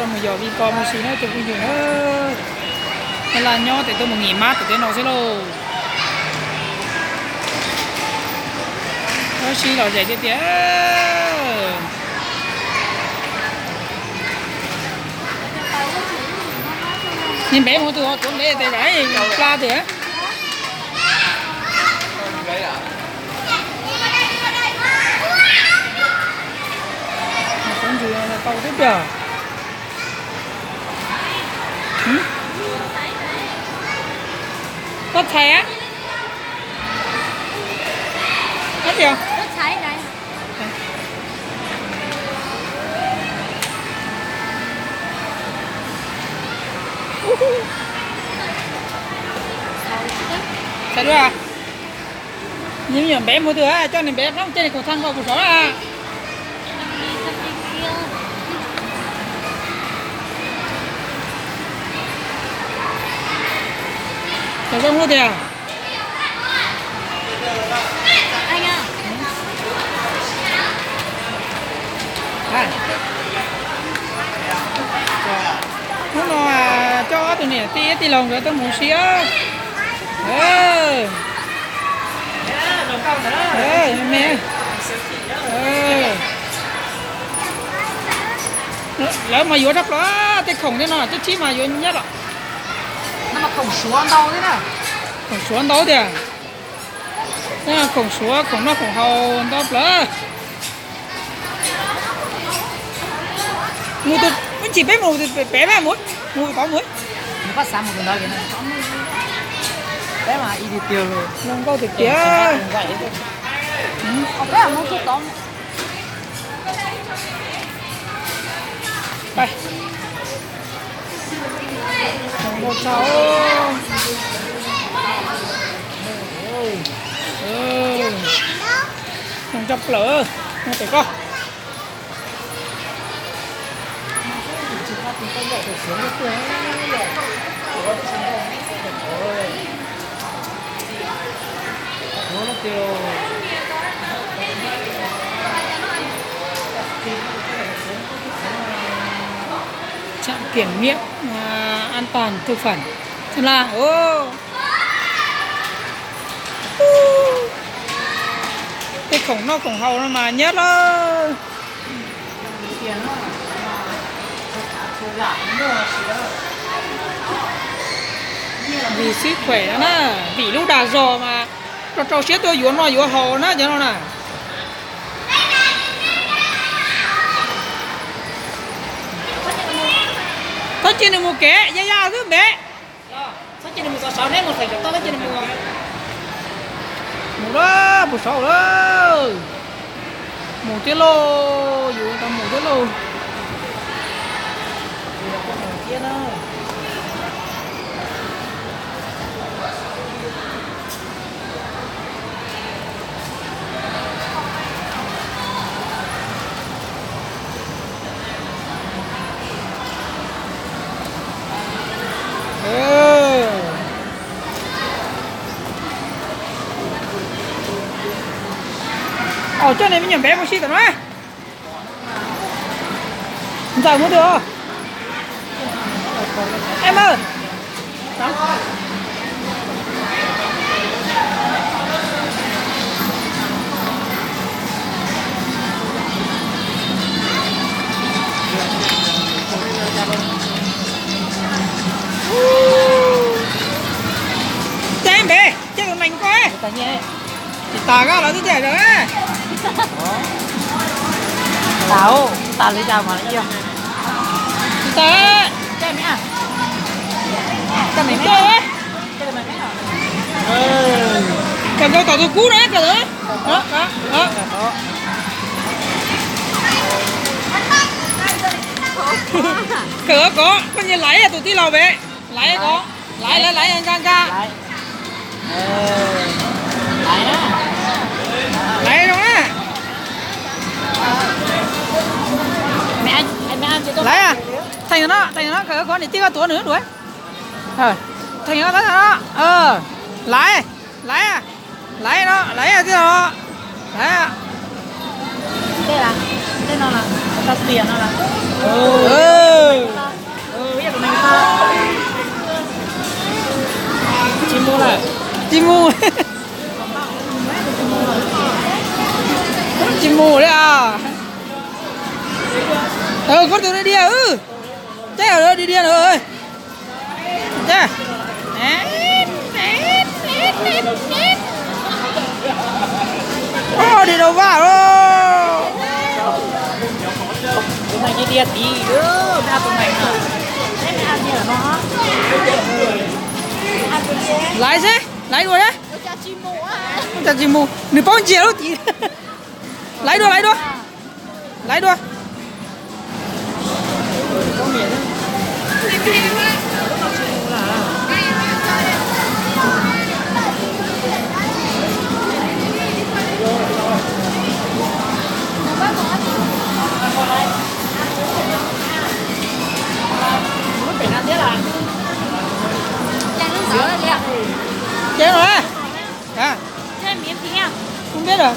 rồi mà giờ đi con một xí nữa cho cái gì nữa hay là nhó thì tôi một nghỉ mát thì nó sẽ lô nó xí là dậy tía nhìn bé một từ họ tuấn đấy để đấy la thì á con gì là tàu tiếp giờ có thẻ hết chưa có thấy này sao nữa à nhưng mà bé mua thừa cho nên bé không trên này cầu thang vào cuộc sống à sao không mua tiền anh à nó cho tụi này tí lòng rồi tôi muốn xía mẹ lỡ mà vô đắp đó cái khổng thế nào chứ chỉ mà vô nhất ạ nó mà khổng xuống đâu thế nào khổng xuống đâu thì à thế là khổng xuống khổng nó khổng hầu đó lỡ mua tôi vẫn chỉ bé mù thì bé bé muối mùi có muối nó bắt sáng một cái đó kìa bé mà đi tiêu rồi không có thực tế bé là mua thuốc tóm đây một cháu không chấp lỡ không phải con trạm kiểm nghiệm an toàn thực phẩm xem là cái khổng nó khổng hầu nó mà nhét nó vì sức khỏe đó nè vì lúc đà giò mà cho xếp tôi vô nó vô hồ nó cho nó nè có chuyện này một kẻ da thứ bé có chuyện này một sáu nét một phải cho tôi chuyện này một đó một sáu đó một tiết lô dù tầm một tiết lô kia đó cho nên mình nhận bé một xí tao nói giờ mua được em ơi cho em bé chứ còn mình coi thì tà ra là tôi trẻ rồi á tao lấy dao mà lấy chưa tà cái mẹ cái này chơi á cái dâu tàu tôi cú đấy cái đấy đó cửa có như lấy tụi tí lò về lấy có lấy anh ca lấy đó á mẹ ăn cho tôi lấy à thành nó cửa có để tí qua tuổi nữa đuổi thành nó đó lấy nó lấy à tí đó lấy à đây là nó là tao tiền nó là này. Chim mù. Chim mù đấy à. Có từ đây đi à. Chết ở đây đi điên rồi ơi. Chết. Đi đâu vào đâu. Tụi này đi tí nữa, ra tụi này hả? Đấy ăn như là nó. Lái xe, lái đuổi đấy. Chả chim mù. Nửa bao nhiêu đâu tí. Lái đuổi. Lái đuổi. Chơi rồi à? Chơi miếng tí nha. Không biết rồi.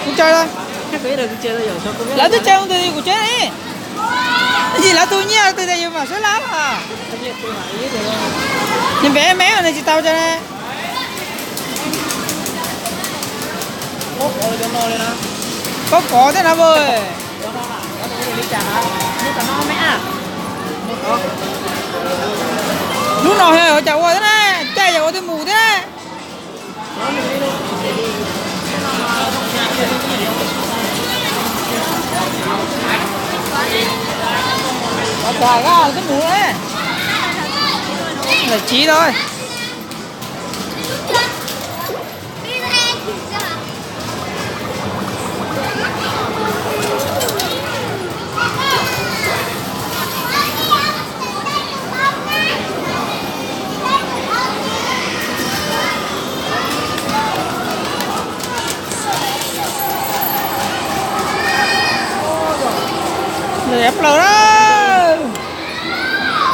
Cũng chơi thôi. Cái đấy là chơi rồi sao không biết. Lỡ tôi chơi không từ gì của chơi đi. Cái gì là tôi nhớ từ đây mà số lắm à. Nhưng bé mé này chị tao cho nè. Có thế nào bơi. Lúc nào hề chào qua thế này. Chơi chào qua tôi mù thế này. Trời ra cái mũ đấy là chí thôi. Đẹp lắm đó.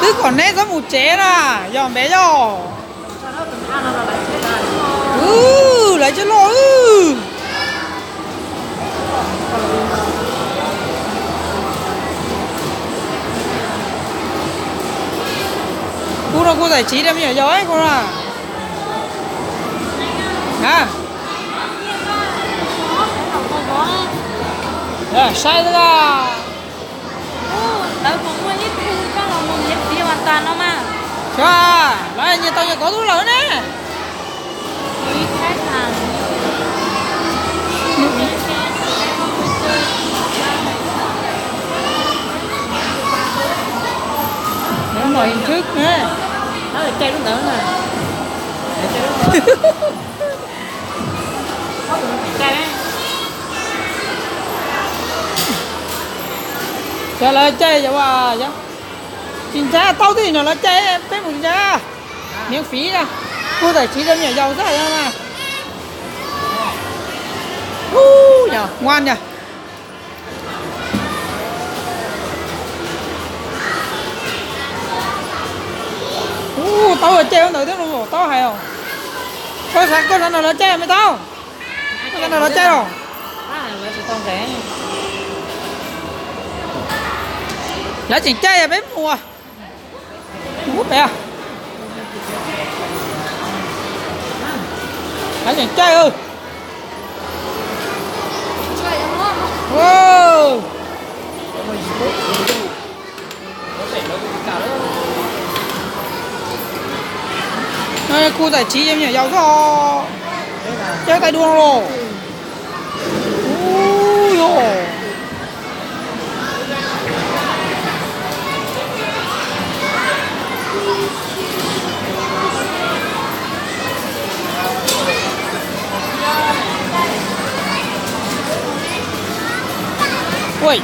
Tức còn nét có một chế nè. Dòm bé dò. Lấy cho lo. Cô đâu cô giải trí đem nhiều gió ấy cô à. Hả? Sai ra. Tao cũng muốn ít thu cho nó muốn ít đi hoàn toàn đâu mà. Cho à, nói như tao có thuốc lớn nè. Ít hết hàng. Nó mời hình thức nè. Nó là chơi lúc nữa nè. Chơi lúc nữa. Chơi đấy. Chờ là chơi cho bà chứ. Chính xác tao thì nó là chơi em biết một ra. Miễn phí ra. Cô giải trí cho nhỏ giàu rất là mà. Nhờ, ngoan nhờ. Tao ở chơi không tới tiếng luôn, tao hay không? Có thằng nào là chơi mày tao? Có thằng nào là chơi không? Nó sẽ không rẻ. Lá chỉ chơi à bếp mùa. Bút bè. Lá chỉ chơi ơi. Wow. Đây, khu giải trí em nhỉ, giàu cho chơi tay đua rồi. Ui dồi. Ui.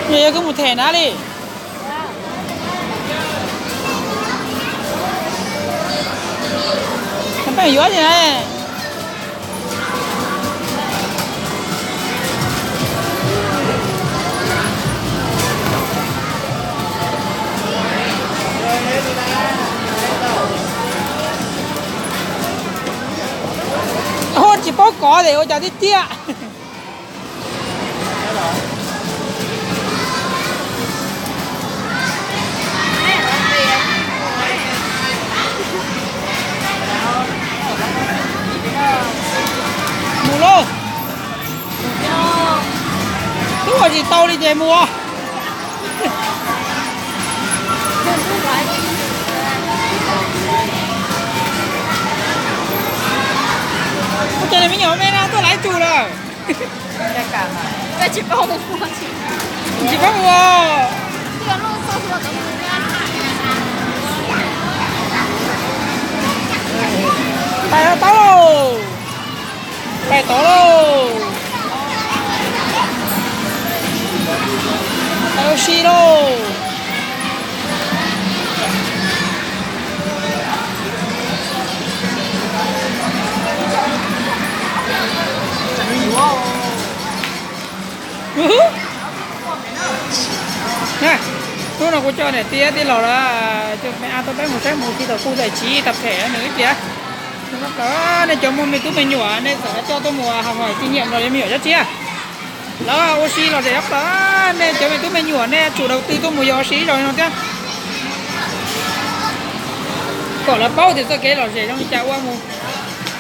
Vậy có một thẻ ná đi. Sampai jual je lah. Ô, chỉ bó cỏ để ô chào đi chia. tàu đi về mua. Cái này mới nhỏ mẹ nào tôi lái chù rồi. Cái chỉ bao một mua chỉ. Chỉ có mua. Cái nó sao sao đó. Tay tao lô. Tay tao lô. Tay xì lô. Nè, tôi nào có cho này tia tí lò là cho mẹ ăn tôi bé một cái một khi tàu khu giải trí tập thể nữa kìa. Nó có này cho mình tụi mình nhỏ nên sẽ cho tôi mùa học hỏi kinh nghiệm rồi em hiểu rất chia. Đó oxy là để đó nên cho mình tụi mình nhỏ nên chủ đầu tư tôi mùa oxy rồi nó chứ. Còn là bao thì tôi kể là gì trong chào qua mùa.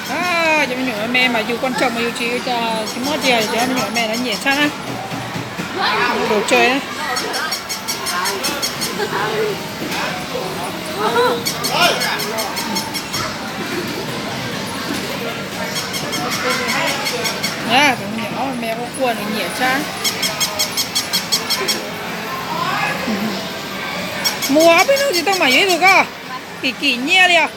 À, cho mình nhỏ mẹ mà dù quan trọng mà dù chỉ cho cái món gì cho mình nhỏ mẹ nó nhẹ sang á. Đồ chơi á. Nè, thằng nhỏ mẹ có quần này nhẹ sang. Mua bên đâu thì tao mày ấy được à? Kỳ nhẹ đi à?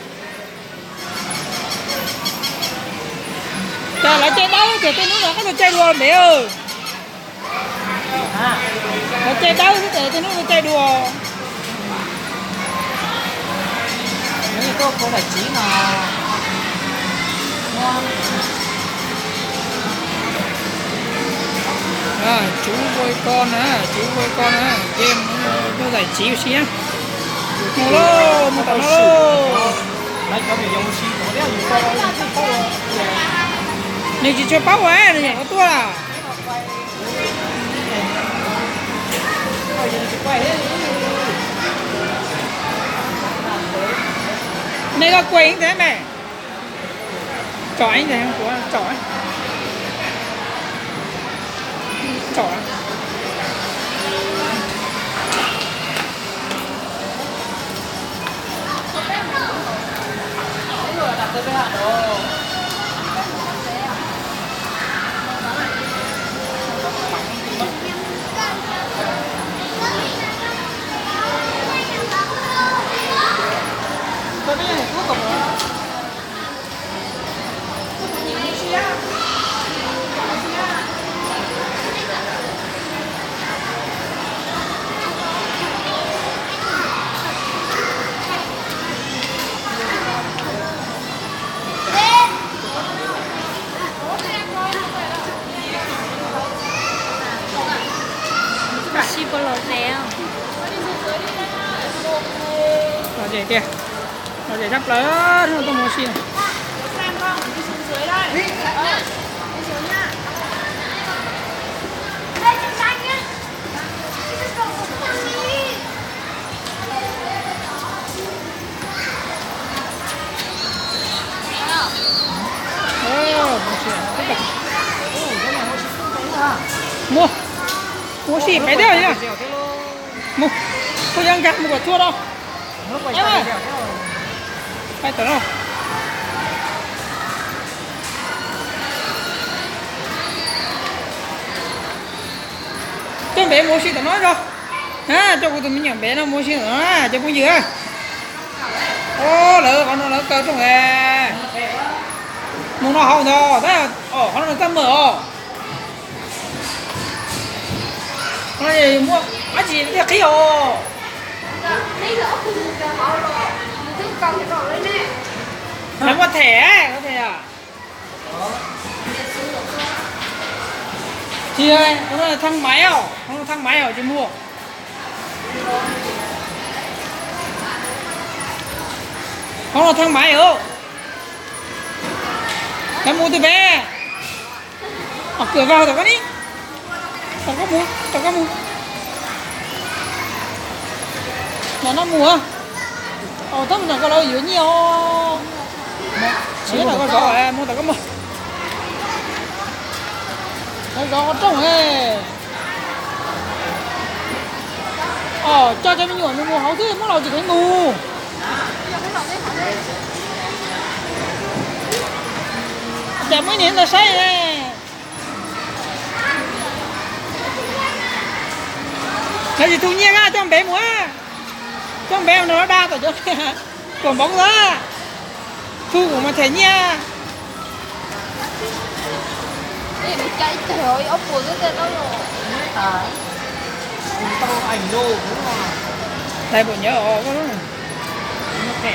Trời lại chơi đấu thì tôi nói là có chơi đùa mẹ ơi. Nó chơi đấu thì tôi nói nó chơi đùa. Nếu như có giải trí mà ngon. À, chú voi con á, game nó giải trí một xíu. Mua lô, mua tao lô. Đấy có thể dùng xí của đéo gì to. Nếu chỉ cho bao á, thì nhảy có tua à. Này là quay như thế mẹ. Chọi như thế không của chọi. Chọi. Đặt tới với hạn đồ. Tôi biết là thuốc rồi. 씹어 넣으세요. Rồi về kìa. Rồi về sắp lớn rồi tôi mua xì này. Mua. Mua xì phải đeo nhá. Mua. Tôi đang gặt một quả chua đâu. Em ơi. Phải tưởng không? Cho bé mua xì tao nói rồi. Ha, cho cô tụi mình nhận bé nó mua xì tao nói, cho cô dừa. Ô, lỡ con nó cơ trong hè. Mua nó hậu thôi, thế là con nó tâm mở. Con này mua cái gì nó khí hồ. Nó có thẻ à? Thì ơi, nó là thang máy à? Nó là thang máy à chứ mua. Nó là thang máy à? Em mua từ bé. Ở cửa vào tao có đi. Tao có mua. Nó mua. Tao mình có lâu dữ nhiều. Chỉ là có rõ em mua tao có mua. Nó rõ có trông ấy. cho mình nhổn mình mua hấu chứ mất đầu chỉ thấy mù chả mấy年là say này cái gì thu nhiên á cho con bé múa cho con bé nó đa tổ cho còn bóng ra thu của mà thể nha Ê, bị cháy trời ơi, ốc của cái tên đó rồi. tao ảnh đô đúng rồi. đây bộ nhớ có đúng không Nó kẻ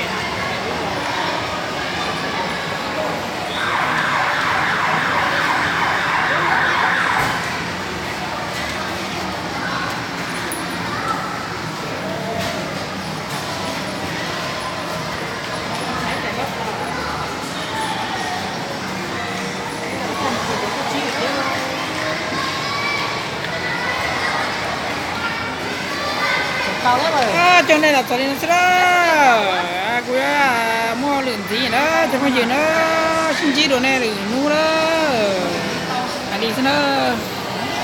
tao đấy rồi. cho nên là tụi nó sẽ cũng mua lượng gì đó cho bây giờ nó xin chỉ đồ này là nu đó đi xem nó